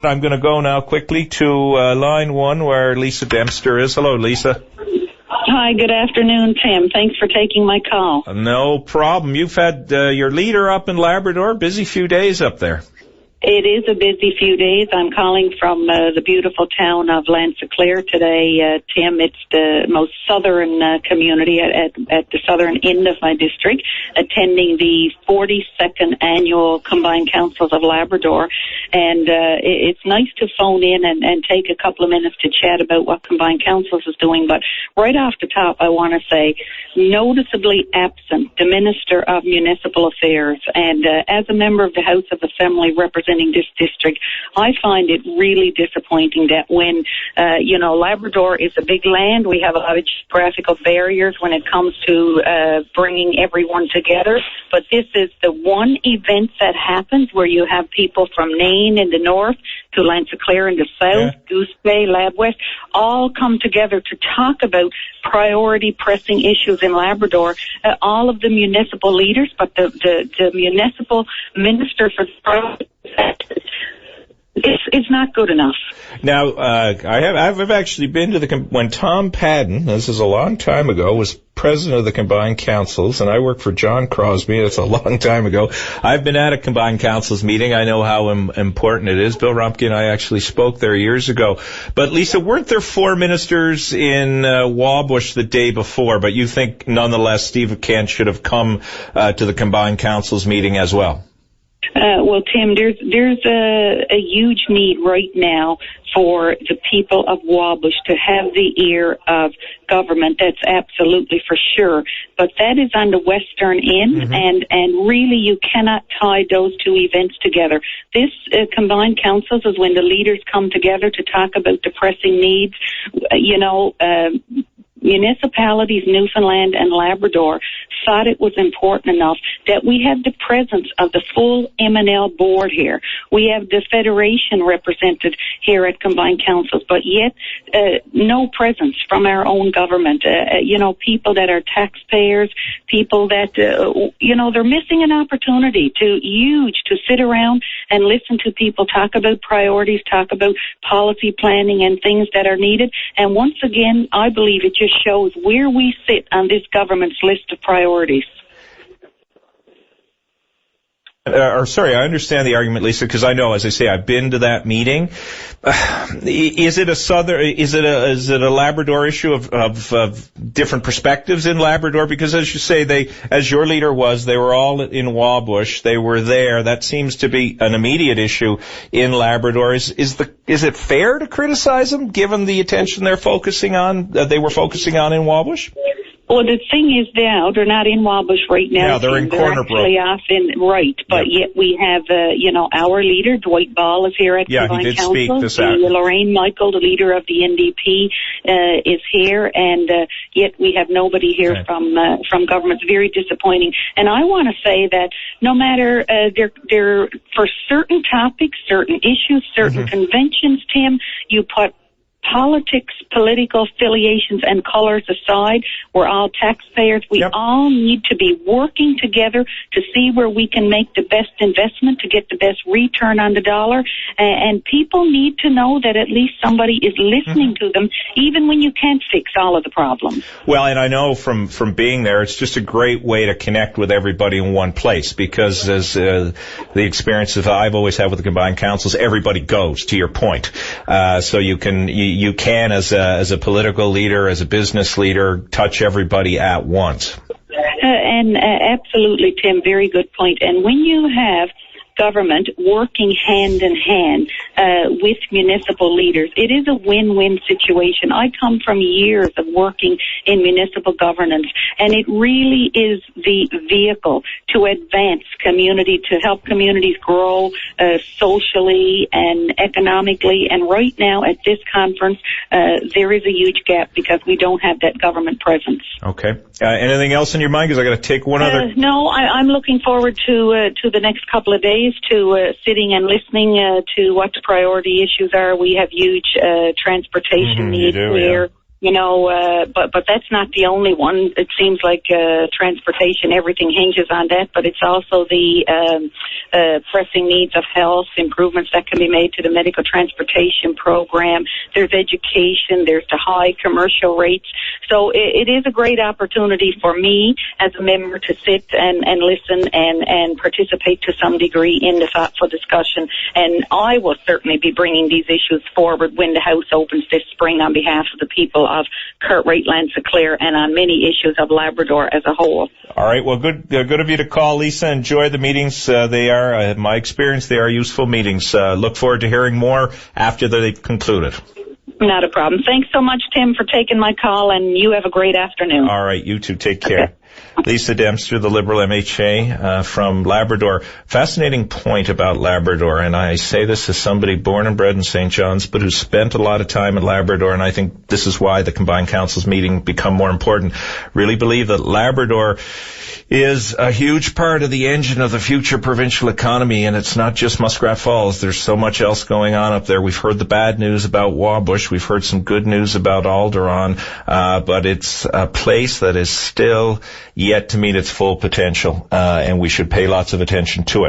I'm going to go now quickly to line one where Lisa Dempster is. Hello, Lisa. Hi, good afternoon, Tim. Thanks for taking my call. No problem. You've had your leader up in Labrador. Busy few days up there. It is a busy few days. I'm calling from the beautiful town of Lanceclair today, Tim. It's the most southern community at the southern end of my district, attending the 42nd annual Combined Councils of Labrador. And it's nice to phone in and take a couple of minutes to chat about what Combined Councils is doing. But right off the top, I want to say, noticeably absent, the Minister of Municipal Affairs. And as a member of the House of Assembly representing this district, I find it really disappointing that when, Labrador is a big land, we have a lot of geographical barriers when it comes to bringing everyone together. But this is the one event that happens where you have people from Nain in the north to Lanceclair in the south, Goose Bay, Lab West, all come together to talk about priority pressing issues in Labrador. All of the municipal leaders, but the municipal minister for it's not good enough. Now, I've actually been to when Tom Padden, this is a long time ago, was president of the Combined Councils, and I worked for John Crosby. That's a long time ago. I've been at a Combined Councils meeting. I know how important it is. Bill Rumpke and I actually spoke there years ago. But Lisa, weren't there 4 ministers in Wabush the day before? But you think, nonetheless, Steve Kent should have come to the Combined Councils meeting as well? Well, Tim, there's a huge need right now for the people of Wabush to have the ear of government. That's absolutely for sure. But that is on the western end, and really you cannot tie those two events together. This Combined Councils is when the leaders come together to talk about the pressing needs. Municipalities, Newfoundland and Labrador, thought it was important enough that we have the presence of the full M&L board here. We have the Federation represented here at Combined Councils, but yet no presence from our own government. People that are taxpayers, people that, they're missing an opportunity to sit around and listen to people talk about priorities, talk about policy planning and things that are needed. And once again, I believe it just shows where we sit on this government's list of priorities. I understand the argument, Lisa, because I know, as I say, I've been to that meeting. Is it a Labrador issue of different perspectives in Labrador? Because as you say, as your leader was, they were all in Wabush. They were there. That seems to be an immediate issue in Labrador. Is it fair to criticize them, given the attention they were focusing on in Wabush? Well, the thing is now, they're not in Wabush right now. Yeah, they're in Corner Brook. They're actually off right. But yet we have, our leader, Dwight Ball, is here at Combined Council. Yeah, he did speak this afternoon. Lorraine Michael, the leader of the NDP, is here, and yet we have nobody here from government. It's very disappointing. And I want to say that no matter, they're for certain topics, certain issues, certain conventions, Tim, you put politics, political affiliations, and colors aside. We're all taxpayers. We all need to be working together to see where we can make the best investment to get the best return on the dollar. And people need to know that at least somebody is listening to them, even when you can't fix all of the problems. Well, and I know from being there, it's just a great way to connect with everybody in one place, because as the experiences I've always had with the Combined Councils, everybody goes, to your point. So you can, as a political leader, as a business leader, touch everybody at once. Absolutely, Tim, very good point. And when you have government working hand in hand with municipal leaders, it is a win-win situation. I come from years of working in municipal governance, and it really is the vehicle to advance community, to help communities grow socially and economically. And right now at this conference, there is a huge gap because we don't have that government presence. Okay. Anything else in your mind? Because I got to take one other. No, I'm looking forward to the next couple of days to sitting and listening to what the priority issues are. We have huge transportation needs here. But that's not the only one. It seems like transportation, everything hinges on that, but it's also the pressing needs of health, improvements that can be made to the medical transportation program. There's education, there's the high commercial rates. So it is a great opportunity for me as a member to sit and listen and participate to some degree in the thoughtful discussion. And I will certainly be bringing these issues forward when the House opens this spring on behalf of the people of Cartwright, Lanceclair, and on many issues of Labrador as a whole. All right. Well, good of you to call, Lisa. Enjoy the meetings. They are, in my experience, they are useful meetings. Look forward to hearing more after they've concluded. Not a problem. Thanks so much, Tim, for taking my call, and you have a great afternoon. All right. You too. Take care. Okay. Lisa Dempster, the Liberal MHA from Labrador. Fascinating point about Labrador, and I say this as somebody born and bred in St. John's, but who spent a lot of time in Labrador, and I think this is why the combined councils meeting become more important. Really believe that Labrador is a huge part of the engine of the future provincial economy, and it's not just Muskrat Falls. There's so much else going on up there. We've heard the bad news about Wabush. We've heard some good news about Alderaan, but it's a place that is still yet to meet its full potential, and we should pay lots of attention to it.